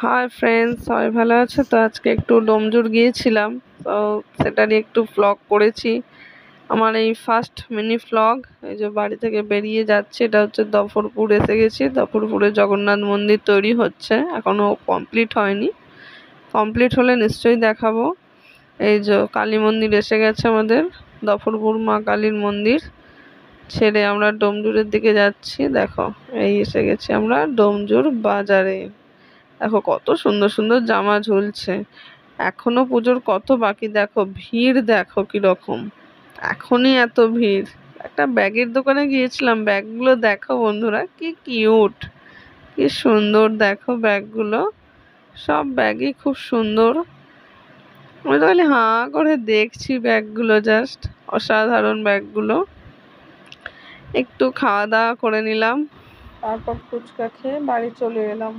Hi friends, সবাই ভালো আছে তো? আজকে একটু ডোমজুর গিয়েছিলাম, তো সেটারই একটু ভ্লগ করেছি। আমার এই ফার্স্ট মিনি ভ্লগ। এই যে বাড়ি থেকে বেরিয়ে যাচ্ছে, এটা হচ্ছে দফরপুর এসে গেছি। দফরপুরে জগন্নাথ মন্দির তৈরি হচ্ছে, এখনো কমপ্লিট হয়নি। কমপ্লিট হলে নিশ্চয়ই দেখাবো। এই যে কালী মন্দির এসে গেছে আমাদের, দফরপুর মা কালীর মন্দির ছেড়ে আমরা ডোমজুরের দিকে যাচ্ছি। দেখো, এই এসে গেছি আমরা ডোমজুর বাজারে। দেখো কত সুন্দর সুন্দর জামা ঝুলছে। এখনো পুজোর কত বাকি, দেখো ভিড় দেখো কিরকম। এখনই এত ভিড়। একটা ব্যাগের দোকানে গিয়েছিলাম, ব্যাগগুলো দেখো বন্ধুরা, কি কিউট, কি সুন্দর দেখো ব্যাগগুলো। সব ব্যাগই খুব সুন্দর। আমি তো খালি হাঁ করে দেখছি ব্যাগগুলো, জাস্ট অসাধারণ ব্যাগগুলো। একটু খাওয়া দাওয়া করে নিলাম, তারপর ফুচকা খেয়ে বাড়ি চলে এলাম।